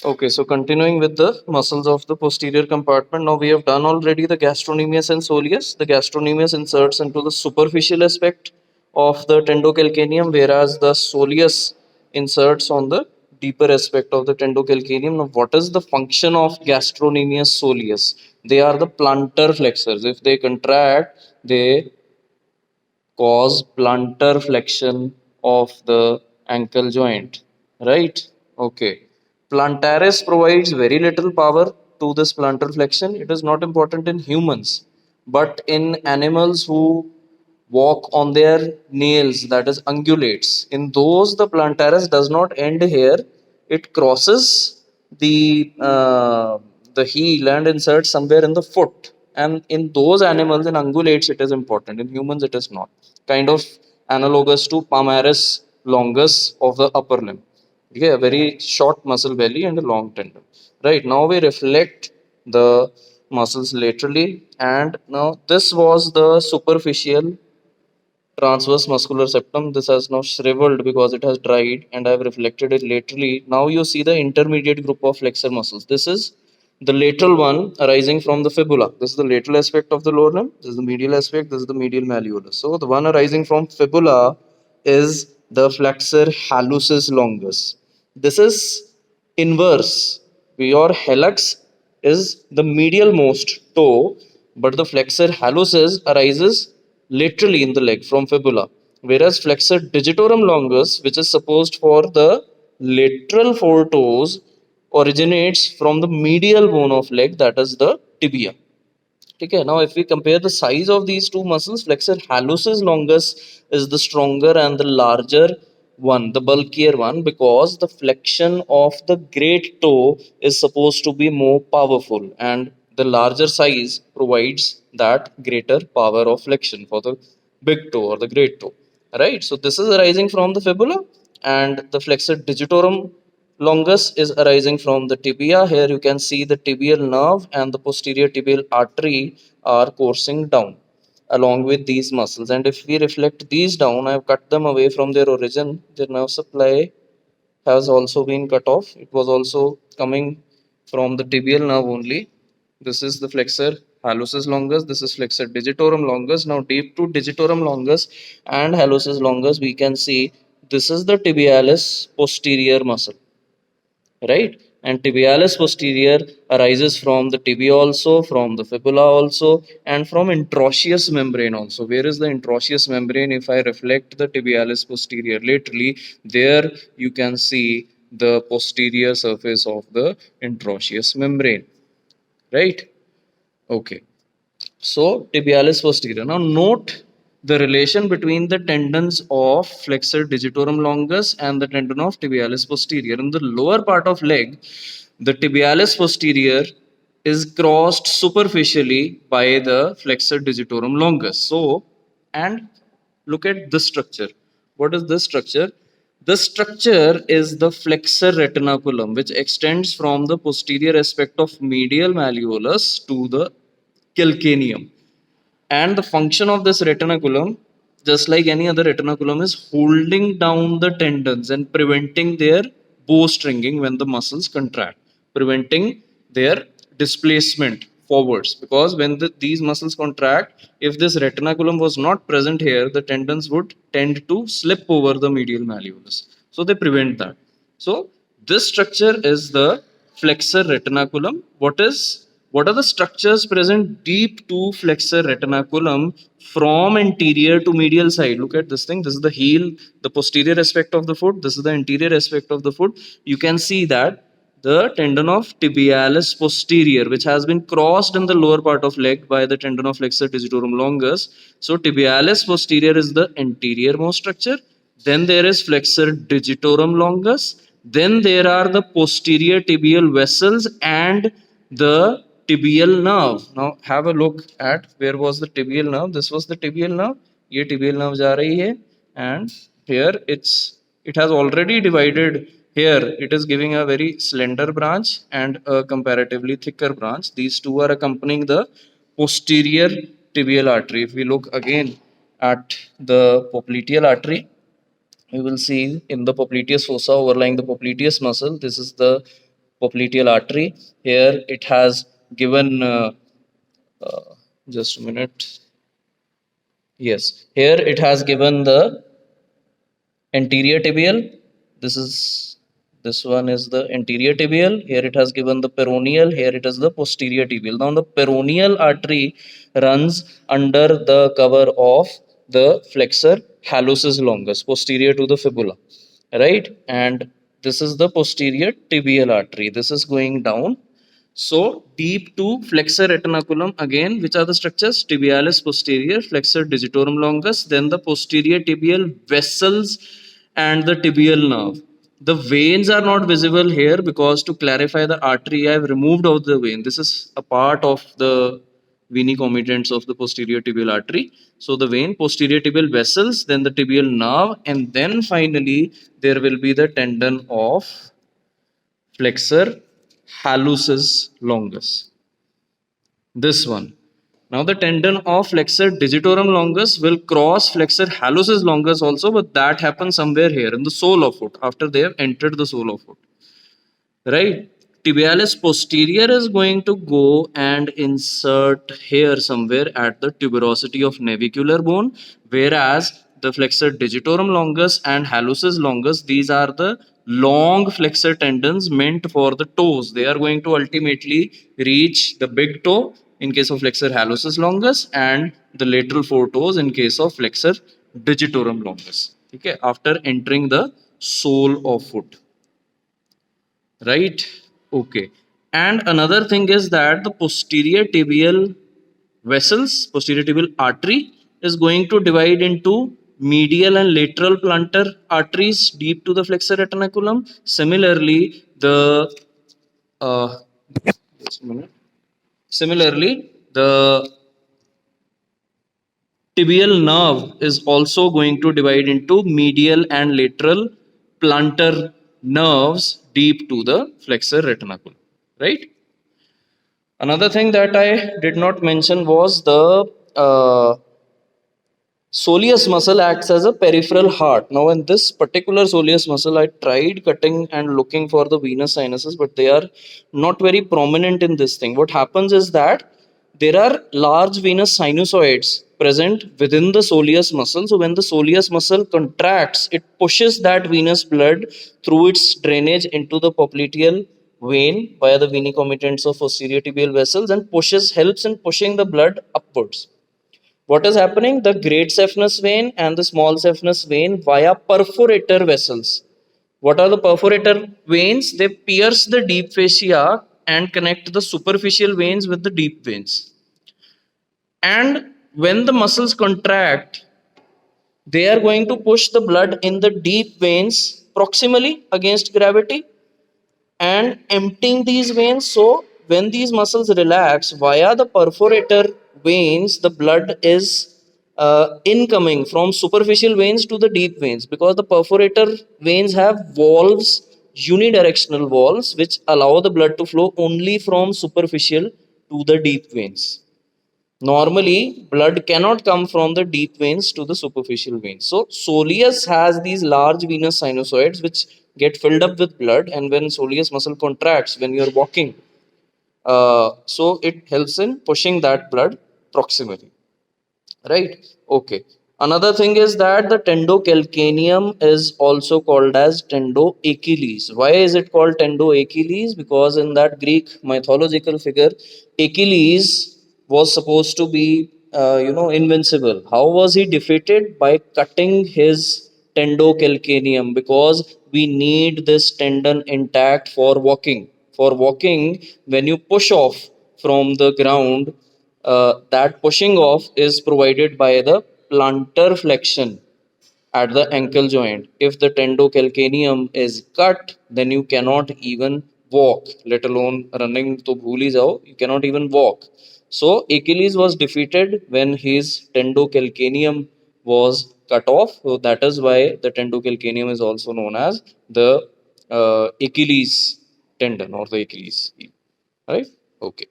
Okay, so continuing with the muscles of the posterior compartment, now we have done already the gastrocnemius and soleus. The gastrocnemius inserts into the superficial aspect of the tendocalcaneum, whereas the soleus inserts on the deeper aspect of the tendocalcaneum. Now, what is the function of gastrocnemius soleus? They are the plantar flexors. If they contract, they cause plantar flexion of the ankle joint, right? Okay, plantaris provides very little power to this plantar flexion. It is not important in humans, but in animals who walk on their nails, that is ungulates, in those the plantaris does not end here. It crosses the heel and inserts somewhere in the foot, and in those animals, in ungulates, it is important. In humans it is not. Kind of analogous to palmaris longus of the upper limb. Okay, a very short muscle belly and a long tendon. Right, now we reflect the muscles laterally, and now this was the superficial transverse muscular septum. This has now shriveled because it has dried, and I have reflected it laterally. Now you see the intermediate group of flexor muscles. This is the lateral one arising from the fibula. This is the lateral aspect of the lower limb. This is the medial aspect. This is the medial malleolus. So the one arising from fibula is the flexor hallucis longus. This is inverse. Your hallux is the medial most toe, but the flexor hallucis arises laterally in the leg from fibula, whereas flexor digitorum longus, which is supposed for the lateral four toes, originates from the medial bone of leg, that is the tibia. Okay, now if we compare the size of these two muscles, flexor hallucis longus is the stronger and the larger one, the bulkier one, because the flexion of the great toe is supposed to be more powerful, and the larger size provides that greater power of flexion for the big toe or the great toe. Right, so this is arising from the fibula, and the flexor digitorum longus is arising from the tibia. Here you can see the tibial nerve and the posterior tibial artery are coursing down along with these muscles. And if we reflect these down, I have cut them away from their origin. Their nerve supply has also been cut off. It was also coming from the tibial nerve only. This is the flexor hallucis longus. This is flexor digitorum longus. Now, deep to digitorum longus and hallucis longus, we can see this is the tibialis posterior muscle, right? And tibialis posterior arises from the tibia also, from the fibula also, and from interosseous membrane also. Where is the interosseous membrane? If I reflect the tibialis posterior laterally, there you can see the posterior surface of the interosseous membrane, right? Okay, so tibialis posterior. Now note the relation between the tendons of flexor digitorum longus and the tendon of tibialis posterior. In the lower part of leg, the tibialis posterior is crossed superficially by the flexor digitorum longus. So, and look at this structure. What is this structure? This structure is the flexor retinaculum, which extends from the posterior aspect of medial malleolus to the calcaneum. And the function of this retinaculum, just like any other retinaculum, is holding down the tendons and preventing their bowstringing when the muscles contract, preventing their displacement forwards. Because when these muscles contract, if this retinaculum was not present here, the tendons would tend to slip over the medial malleolus, so they prevent that. So this structure is the flexor retinaculum. What are the structures present deep to flexor retinaculum from anterior to medial side? Look at this thing. This is the heel, the posterior aspect of the foot. This is the anterior aspect of the foot. You can see that the tendon of tibialis posterior, which has been crossed in the lower part of leg by the tendon of flexor digitorum longus. So tibialis posterior is the anterior most structure. Then there is flexor digitorum longus. Then there are the posterior tibial vessels and the tibial nerve. Now have a look at where was the tibial nerve. This was the tibial nerve. ये tibial nerve जा रही है, and here it has already divided. Here it is giving a very slender branch and a comparatively thicker branch. These two are accompanying the posterior tibial artery. If we look again at the popliteal artery, we will see in the popliteus fossa overlying the popliteus muscle, this is the popliteal artery. Here it has given, uh, just a minute. Yes, here it has given the anterior tibial. This is this one is the anterior tibial. Here it has given the peroneal. Here it is the posterior tibial. Now the peroneal artery runs under the cover of the flexor hallucis longus, posterior to the fibula, right? And this is the posterior tibial artery. This is going down so deep to flexor retinaculum again, which are the structures? Tibialis posterior, flexor digitorum longus, then the posterior tibial vessels and the tibial nerve. The veins are not visible here because to clarify the artery, I have removed out the vein. This is a part of the veiny commitants of the posterior tibial artery. So the vein, posterior tibial vessels, then the tibial nerve, and then finally there will be the tendon of flexor hallucis longus. This one. Now the tendon of flexor digitorum longus will cross flexor hallucis longus also, but that happens somewhere here in the sole of foot after they have entered the sole of foot. Right? Tibialis posterior is going to go and insert here somewhere at the tuberosity of navicular bone, whereas the flexor digitorum longus and hallucis longus, these are the long flexor tendons meant for the toes. They are going to ultimately reach the big toe in case of flexor hallucis longus and the lateral four toes in case of flexor digitorum longus. Okay, after entering the sole of foot, right? Okay. And another thing is that the posterior tibial vessels, posterior tibial artery is going to divide into medial and lateral plantar arteries deep to the flexor retinaculum. Similarly, the just a minute. Similarly, the tibial nerve is also going to divide into medial and lateral plantar nerves deep to the flexor retinaculum, right? Another thing that I did not mention was the uh, soleus muscle acts as a peripheral heart. Now, in this particular soleus muscle, I tried cutting and looking for the venous sinuses, but they are not very prominent in this thing. What happens is that there are large venous sinusoids present within the soleus muscle. So, when the soleus muscle contracts, it pushes that venous blood through its drainage into the popliteal vein via the veiny commitants of posterior tibial vessels and helps in pushing the blood upwards. What is happening? The great saphenous vein and the small saphenous vein via perforator vessels. What are the perforator veins? They pierce the deep fascia and connect the superficial veins with the deep veins. And when the muscles contract, they are going to push the blood in the deep veins proximally against gravity and emptying these veins. So when these muscles relax via the perforator veins, the blood is incoming from superficial veins to the deep veins because the perforator veins have valves, unidirectional valves, which allow the blood to flow only from superficial to the deep veins. Normally, blood cannot come from the deep veins to the superficial veins. So, soleus has these large venous sinusoids which get filled up with blood, and when soleus muscle contracts when you are walking, so it helps in pushing that blood proximally, right? Okay. Another thing is that the tendocalcaneum is also called as tendoachilles. Why is it called tendoachilles? Because in that Greek mythological figure, Achilles was supposed to be, invincible. How was he defeated? By cutting his tendocalcaneum, because we need this tendon intact for walking. For walking, when you push off from the ground, that pushing off is provided by the plantar flexion at the ankle joint. If the tendocalcaneum is cut, then you cannot even walk, let alone running to bhool hi jao, you cannot even walk. So Achilles was defeated when his tendocalcaneum was cut off. So that is why the tendocalcaneum is also known as the Achilles tendon or the Achilles heel. Right? Okay.